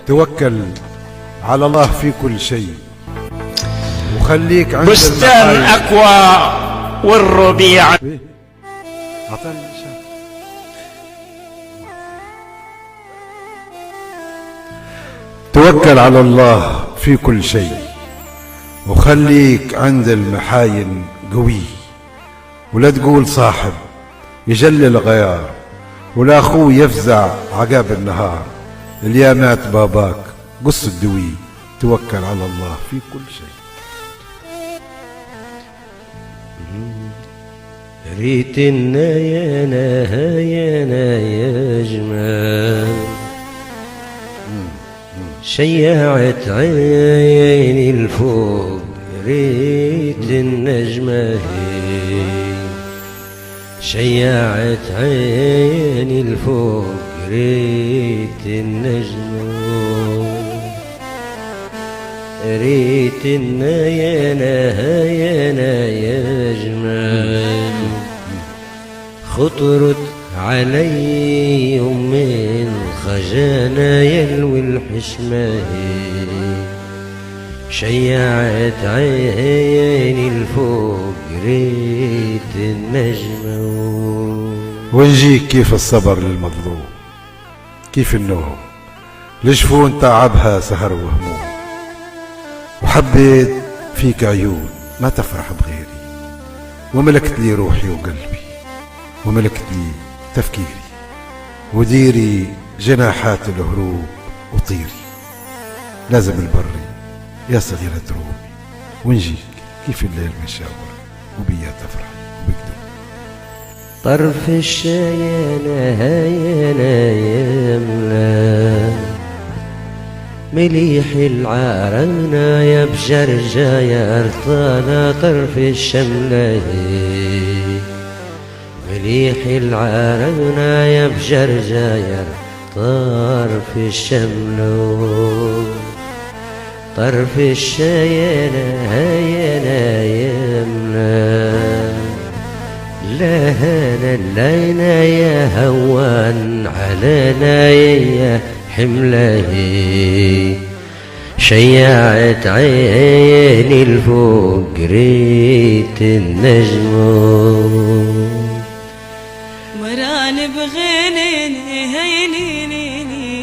توكل على الله في كل شيء وخليك عند بستان أقوى والربيع. توكل على الله في كل شيء وخليك عند المحاين قوي، ولا تقول صاحب يجلل غيار ولا أخوه يفزع عقاب النهار. اليامات باباك قص الدوي، توكل على الله في كل شيء. ريتنا يا نهاينا يا جمال، شيعت عيني الفوق ريت النجمة هي، شيعت عيني الفوق ريت النجمة، ريتنا يا نهاينا يا جمال، خطرت علي من خجانا يلوي الحشمة، شيعت عيني الفوق ريت النجمة. ونجيك كيف الصبر للمظلوم، كيف النوم لجفون تعبها سهر وهموم، وحبيت فيك عيون ما تفرح بغيري، وملكت لي روحي وقلبي وملكت لي تفكيري، وديري جناحات الهروب وطيري، لازم البري يا صغيرة رومي، ونجيك كيف الليل مشاور وبيا تفرح وبقدوم. طرف الشايانة هايانا يملا، مليح العرنا يا بجرجا يا ارطانا طرف الشملة، مليح العرنا يا بجرجا يا طرف الشملة، طرف الشايانة هايانا يملا، لهنا لينا يا هوان علينا يا حمله، شيعت عيني الفوق ريت النجمة، مران بغنيني هينينيها،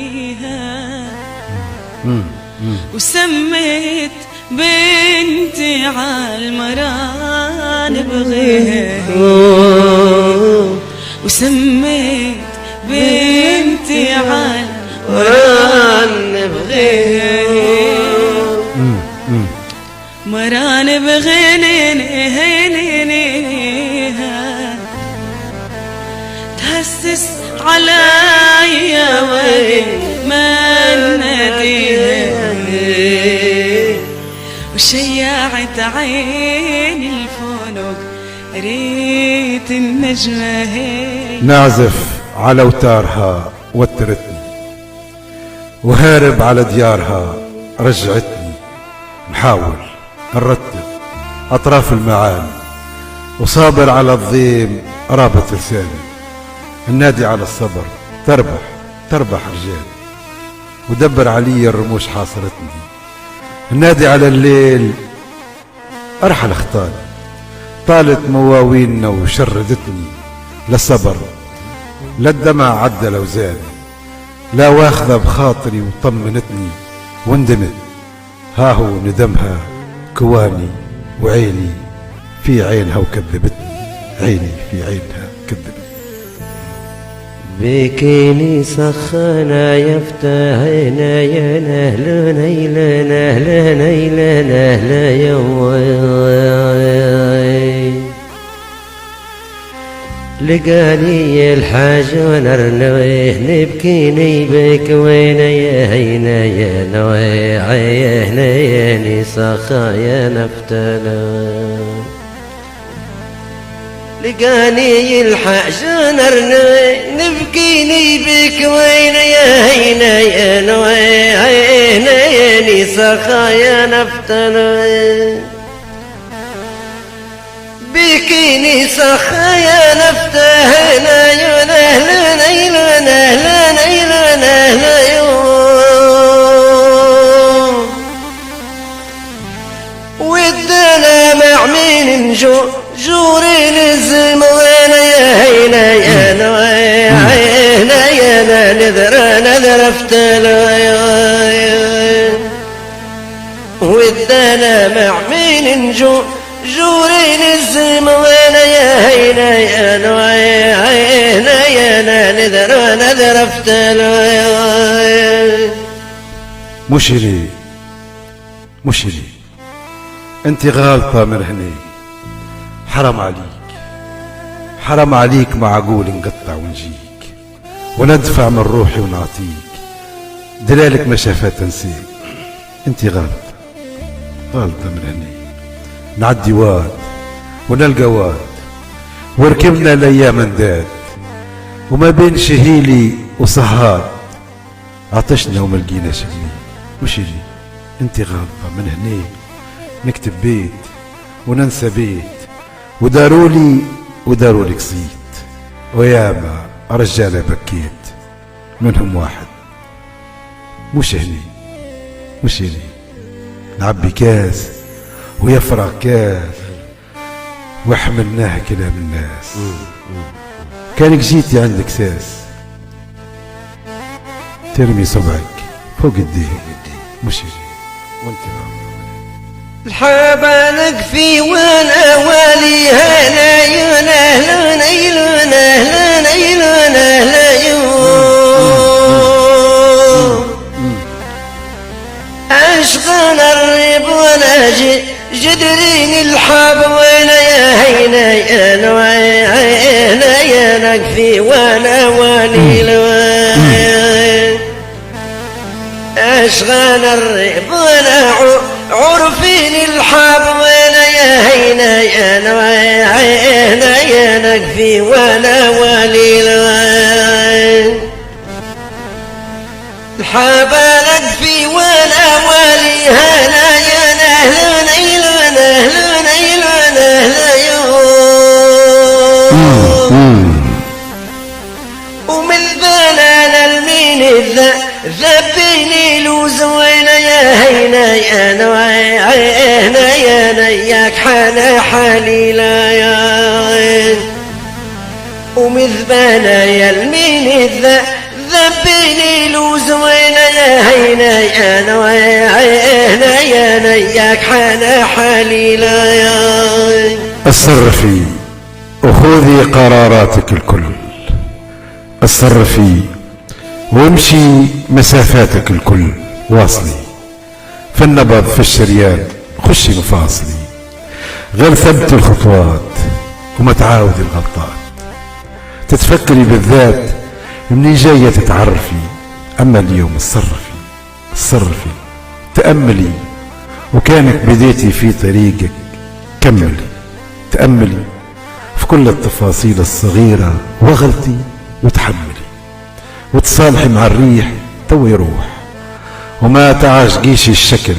وسميت بنتي عالمران بغيني، وسميت بنتي عالمران بغيني، مران بغنيني هينينيها، تهسس عليا وين ما ناديها، وشيعت عيني الفونق ريت النجمة هي، نعزف على اوتارها وترتني، وهارب على ديارها رجعتني، نحاول نرتب اطراف المعاني، وصابر على الضيم رابط لساني، النادي على الصبر تربح رجالي، ودبر علي الرموش حاصرتني، النادي على الليل ارحل اخطاني، طالت مواويلنا وشردتني، لا الصبر لا الدمع عدل اوزاني، لا واخذة بخاطري وطمنتني، واندمت هاهو ندمها كواني، وعيني في عينها وكذبتني، عيني في عينها كذبتني. بكيني سخنا يفتحنا يا نهلا نيلا نهلا نيلا نهلا يا لقاني الحاج ونرنويه، نبكيني بك وين يا هينا يا نوي عيهنا يا نسخا يا نفتنا، لقاني الحاج ونرنويه، نبكيني بك وين يا هينا يا نوي عيهنا يا نسخا يا نفتنا، بكيني سخايا نفتهنا يا نهلا نيلا نهلا نيلا نهلا يوم جورين الزمان يا هينا يا نوينا يا نذر افتلا ودنا مع مين جورين الزمان يا هينا يا نوينا يا نذر افتلا مش لي انت غالطة من هني. حرام عليك معقول نقطع ونجيك وندفع من روحي ونعطيك دلالك ما شافها تنسيك. انت غالطة من هني. نعدي واد ونلقى واد وركبنا الايام نداد وما بين شهيلي وسهاد عطشنا وما لقينا شمي. مش لي انت غالطة من هني. نكتب بيت وننسى بيت ودارولي قصيت وياما رجالة بكيت منهم واحد. مش هني نعبي كاس ويفرغ كاس وحملناه كلام الناس. كانك جيتي عندك ساس ترمي صبعك فوق الدين. مش هني وانت الحبانك في وانا والي هنا ينهلنا اشغل الريب وانا جدرين الحب وانا يا هينا يا نوعينا يا نكفي وانا والي اشغل الريب وانا عرفين الحب وانا يا هينا يا نوعينا يا نكفي وانا والي الحبالك في وانا والي هنا يا نهلنا ومن البنان المين ذبيني لوز وين يا هينا يا نوعينا يا نياك حنا حليلا يا ومذبانا يا المين ذبيني لوز وين يا هينا يا نوعينا يا نياك حنا حليلا يا اتصرفي وخذي قراراتك الكل. اتصرفي وامشي مسافاتك الكل. واصلي في النبض في الشريان خشي مفاصلي. غير ثبتي الخطوات وما تعاودي الغلطات. تتفكري بالذات مني جاية تتعرفي. أما اليوم اتصرفي تأملي وكانك بديتي في طريقك كملي. تأملي في كل التفاصيل الصغيرة وغلطي وتحملي وتصالحي مع الريح تو يروح وما تعاشقيش الشكل.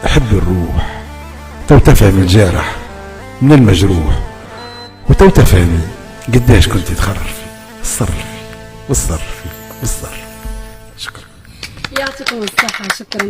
حبي الروح تو تفهمي الجارح من المجروح وتو تفهمي قديش كنت تخرفي. الصرفي. شكرا. يعطيكم الصحة. شكرا.